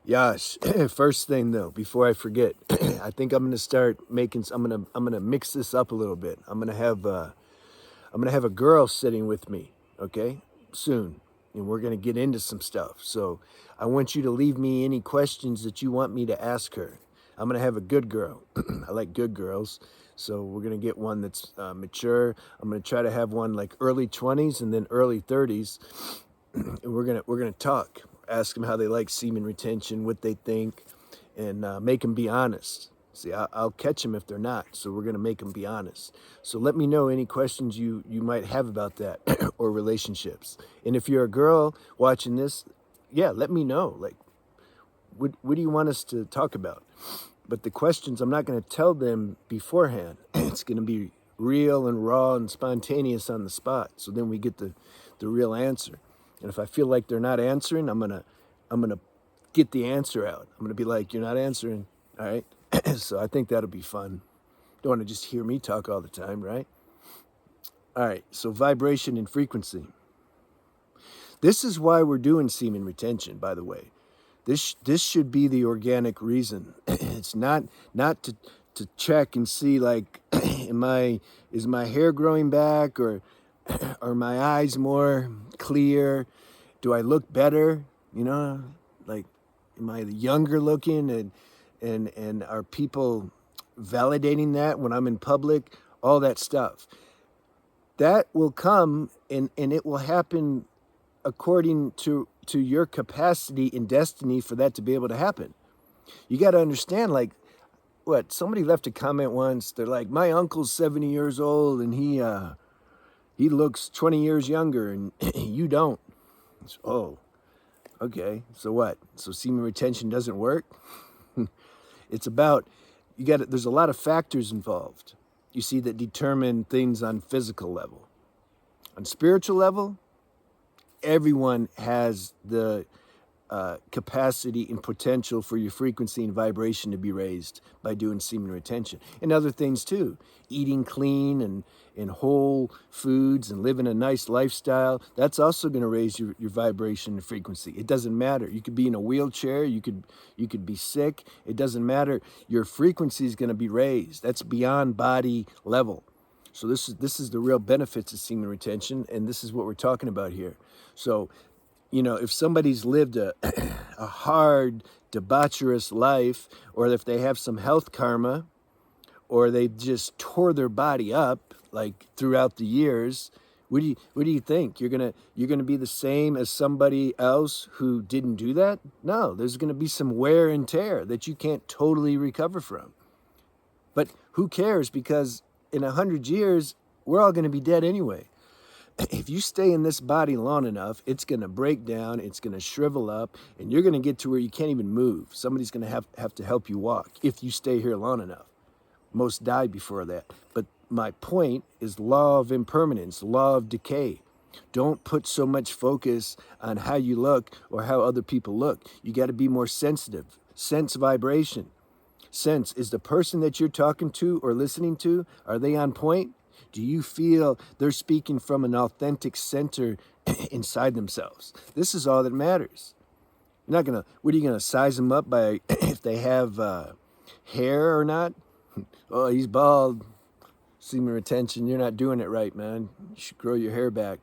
Yash, first thing though, before I forget, I think I'm gonna start making. I'm gonna mix this up a little bit. I'm gonna have a girl sitting with me, okay, soon, and we're gonna get into some stuff. So I want you to leave me any questions that you want me to ask her. I'm gonna have a good girl. I like good girls, so we're gonna get one that's mature. I'm gonna try to have one like early 20s and then early 30s, and we're gonna talk. Ask them how they like semen retention, what they think, and make them be honest. See, I'll catch them if they're not. So we're gonna make them be honest. So let me know any questions you might have about that or relationships. And if you're a girl watching this, yeah, let me know. Like, what do you want us to talk about? But the questions, I'm not gonna tell them beforehand. It's gonna be real and raw and spontaneous on the spot. So then we get the real answer. And if I feel like they're not answering, I'm gonna get the answer out. I'm gonna be like, you're not answering, all right? So I think that'll be fun. Don't want to just hear me talk all the time, right? All right. So vibration and frequency. This is why we're doing semen retention, by the way. This should be the organic reason. It's not to check and see like, is my hair growing back, or are my eyes more clear? Do I look better? You know, like, am I younger looking, and are people validating that when I'm in public? All that stuff. That will come, and it will happen according to your capacity and destiny for that to be able to happen. You got to understand, like, what somebody left a comment once. They're like, my uncle's 70 years old and he looks 20 years younger, and you don't. So, oh, okay. So what? So semen retention doesn't work? It's about, there's a lot of factors involved, you see, that determine things on physical level. On spiritual level, everyone has the capacity and potential for your frequency and vibration to be raised by doing semen retention. And other things too. Eating clean and whole foods and living a nice lifestyle, that's also going to raise your vibration and frequency. It doesn't matter. You could be in a wheelchair, you could be sick. It doesn't matter. Your frequency is going to be raised. That's beyond body level. So this is the real benefits of semen retention, and this is what we're talking about here. So, if somebody's lived a hard, debaucherous life, or if they have some health karma, or they just tore their body up like throughout the years, what do you think? You're gonna be the same as somebody else who didn't do that? No, there's gonna be some wear and tear that you can't totally recover from. But who cares? Because in 100 years, we're all gonna be dead anyway. If you stay in this body long enough, it's going to break down, it's going to shrivel up, and you're going to get to where you can't even move. Somebody's going to have to help you walk if you stay here long enough. Most die before that. But my point is law of impermanence, law of decay. Don't put so much focus on how you look or how other people look. You got to be more sensitive. Sense vibration. Sense, is the person that you're talking to or listening to, are they on point? Do you feel they're speaking from an authentic center inside themselves? This is all that matters. You're not gonna. What are you gonna size them up by if they have hair or not? Oh, he's bald. Semen retention. You're not doing it right, man. You should grow your hair back.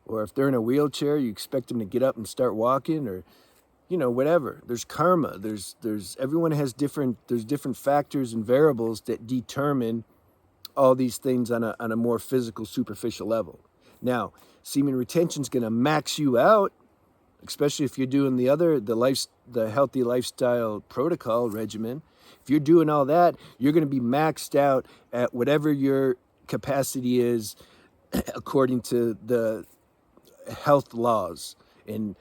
Or if they're in a wheelchair, you expect them to get up and start walking, or whatever. There's karma. There's everyone has there's different factors and variables that determine all these things on a more physical, superficial level. Now, semen retention is going to max you out, especially if you're doing the healthy lifestyle protocol regimen. If you're doing all that, you're going to be maxed out at whatever your capacity is according to the health laws and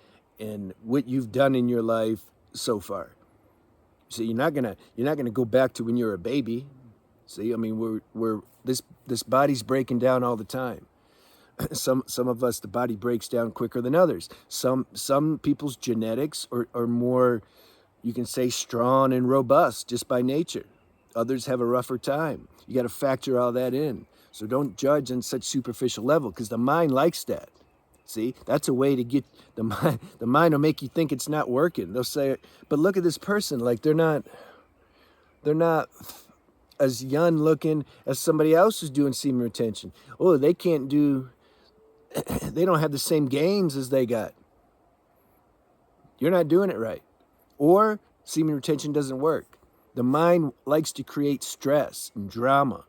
what you've done in your life so far. So you're not gonna go back to when you're a baby. See, I mean, this body's breaking down all the time. Some of us, the body breaks down quicker than others. Some people's genetics are more, you can say, strong and robust just by nature. Others have a rougher time. You got to factor all that in. So don't judge on such superficial level, because the mind likes that. See, that's a way to get the mind. The mind will make you think it's not working. They'll say, but look at this person, like they're not as young looking as somebody else who's doing semen retention. Oh, they can't do, they don't have the same gains as they got. You're not doing it right. Or semen retention doesn't work. The mind likes to create stress and drama.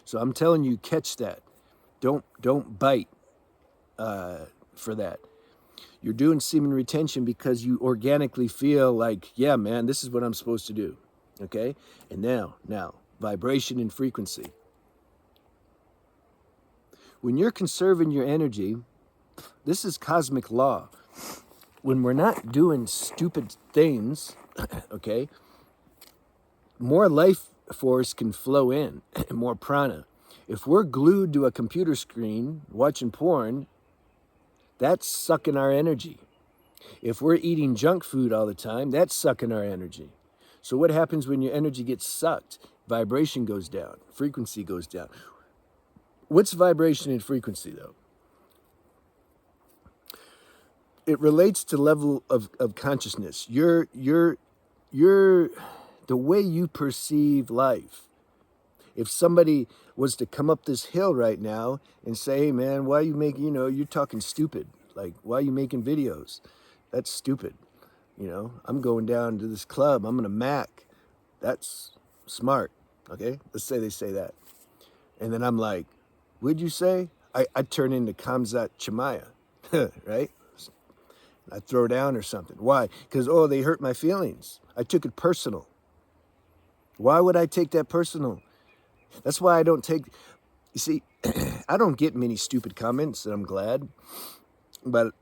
So I'm telling you, catch that. Don't bite for that. You're doing semen retention because you organically feel like, yeah, man, this is what I'm supposed to do. Okay? And now, vibration and frequency. When you're conserving your energy, this is cosmic law. When we're not doing stupid things, okay, more life force can flow in, more prana. If we're glued to a computer screen watching porn, that's sucking our energy. If we're eating junk food all the time, that's sucking our energy. So what happens when your energy gets sucked? Vibration goes down, frequency goes down. What's vibration and frequency, though? It relates to level of consciousness. Your the way you perceive life. If somebody was to come up this hill right now and say, hey man, why are you making, you're talking stupid. Like, why are you making videos? That's stupid. I'm going down to this club. I'm going to Mac. That's smart. Okay? Let's say they say that. And then I'm like, what'd you say? I turn into Kamzat Chamaya, right? I throw down or something. Why? Because, they hurt my feelings. I took it personal. Why would I take that personal? That's why I don't take, you see, I don't get many stupid comments, and I'm glad. But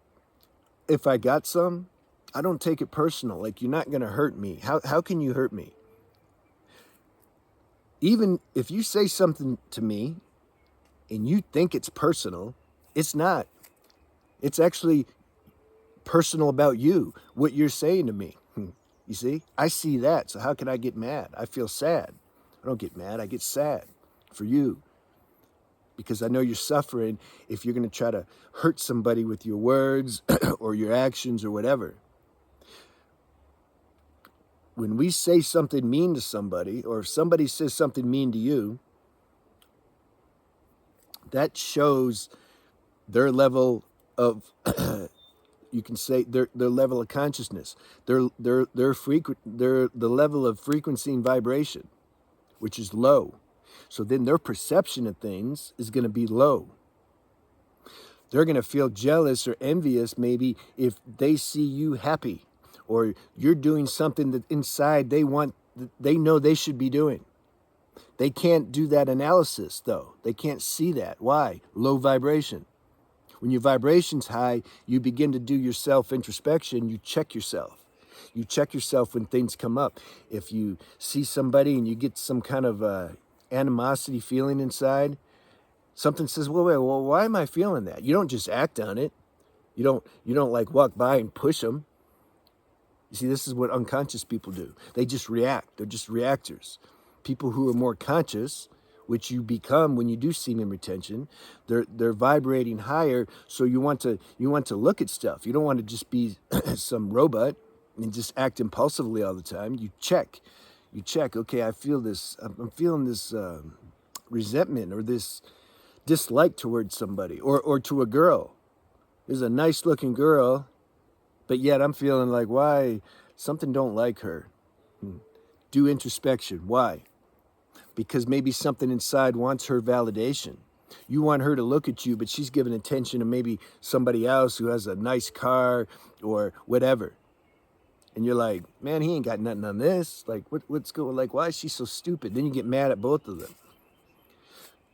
if I got some, I don't take it personal. Like, you're not going to hurt me. How can you hurt me? Even if you say something to me and you think it's personal, it's not. It's actually personal about you, what you're saying to me. You see? I see that, so how can I get mad? I feel sad. I don't get mad, I get sad for you. Because I know you're suffering if you're going to try to hurt somebody with your words or your actions or whatever. When we say something mean to somebody, or if somebody says something mean to you, that shows their level of you can say their level of consciousness, their the level of frequency and vibration, which is low. So then their perception of things is going to be low. They're going to feel jealous or envious maybe if they see you happy, or you're doing something that inside they know they should be doing. They can't do that analysis though. They can't see that. Why? Low vibration. When your vibration's high, you begin to do your self-introspection. You check yourself. You check yourself when things come up. If you see somebody and you get some kind of animosity feeling inside, something says, well, why am I feeling that? You don't just act on it. You don't like walk by and push them. You see, this is what unconscious people do. They just react. They're just reactors. People who are more conscious, which you become when you do semen retention, they're vibrating higher. So you want to look at stuff. You don't want to just be some robot and just act impulsively all the time. You check. Okay, I feel this. I'm feeling this resentment or this dislike towards somebody or to a girl. There's a nice looking girl, but yet I'm feeling like, why? Something don't like her. Do introspection. Why? Because maybe something inside wants her validation. You want her to look at you, but she's giving attention to maybe somebody else who has a nice car or whatever. And you're like, man, he ain't got nothing on this. Like, what's going, like, why is she so stupid? Then you get mad at both of them.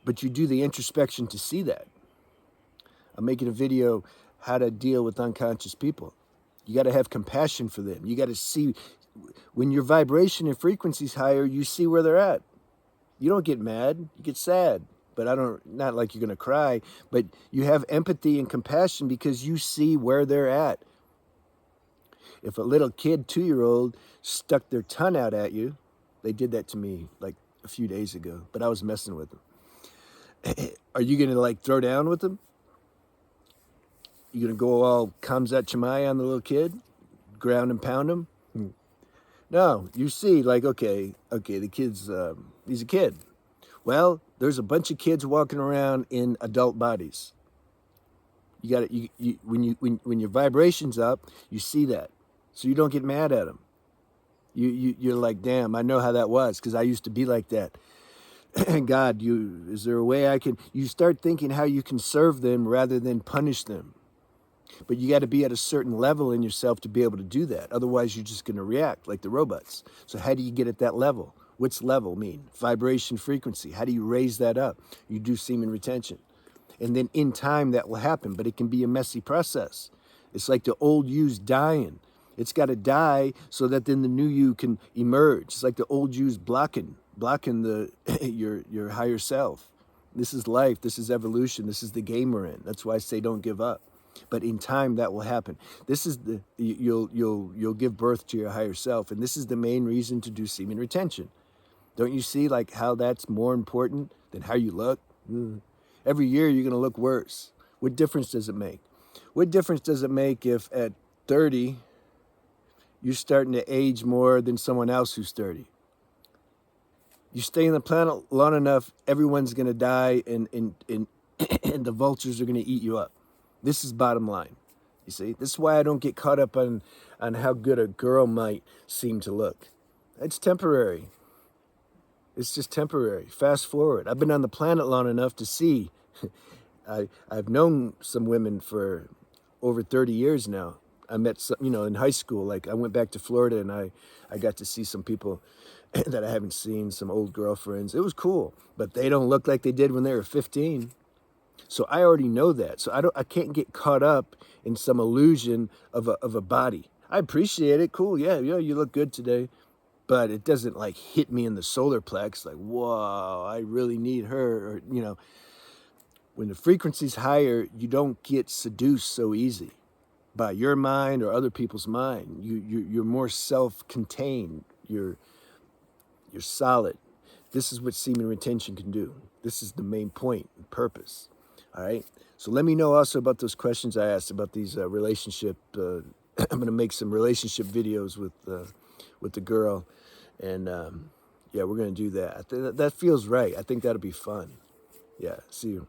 But you do the introspection to see that. I'm making a video how to deal with unconscious people. You got to have compassion for them. You got to see, when your vibration and frequency's higher, you see where they're at. You don't get mad, you get sad. But not like you're going to cry, but you have empathy and compassion because you see where they're at. If a little kid, 2-year-old, stuck their tongue out at you, they did that to me like a few days ago, but I was messing with them. Are you going to like throw down with them? You gonna go all Kamzat Chamai on the little kid, ground and pound him? No, you see, like, okay, the kid's he's a kid. Well, there's a bunch of kids walking around in adult bodies. You got to when your vibration's up, you see that, so you don't get mad at them. You're like, damn, I know how that was because I used to be like that. God, is there a way I can? You start thinking how you can serve them rather than punish them. But you got to be at a certain level in yourself to be able to do that. Otherwise, you're just going to react like the robots. So how do you get at that level? What's level mean? Vibration, frequency. How do you raise that up? You do semen retention. And then in time that will happen, but it can be a messy process. It's like the old you's dying. It's got to die so that then the new you can emerge. It's like the old you's blocking the your higher self. This is life. This is evolution. This is the game we're in. That's why I say don't give up. But in time that will happen. This is you'll give birth to your higher self, and this is the main reason to do semen retention. Don't you see like how that's more important than how you look? Every year you're going to look worse. What difference does it make? What difference does it make if at 30 you're starting to age more than someone else who's 30? You stay on the planet long enough, everyone's going to die, and and the vultures are going to eat you up. This is bottom line. You see, this is why I don't get caught up on how good a girl might seem to look. It's temporary. It's just temporary. Fast forward. I've been on the planet long enough to see. I've known some women for over 30 years now. I met some, in high school. Like I went back to Florida and I got to see some people that I haven't seen, some old girlfriends. It was cool, but they don't look like they did when they were 15. So I already know that. So I can't get caught up in some illusion of a body. I appreciate it. Cool. Yeah, you look good today. But it doesn't like hit me in the solar plex like, whoa, I really need her. Or, when the frequency's higher, you don't get seduced so easy by your mind or other people's mind. You're more self-contained. You're solid. This is what semen retention can do. This is the main point and purpose. All right. So let me know also about those questions I asked about these relationship. I'm going to make some relationship videos with the girl, and yeah, we're going to do that. That feels right. I think that'll be fun. Yeah. See you.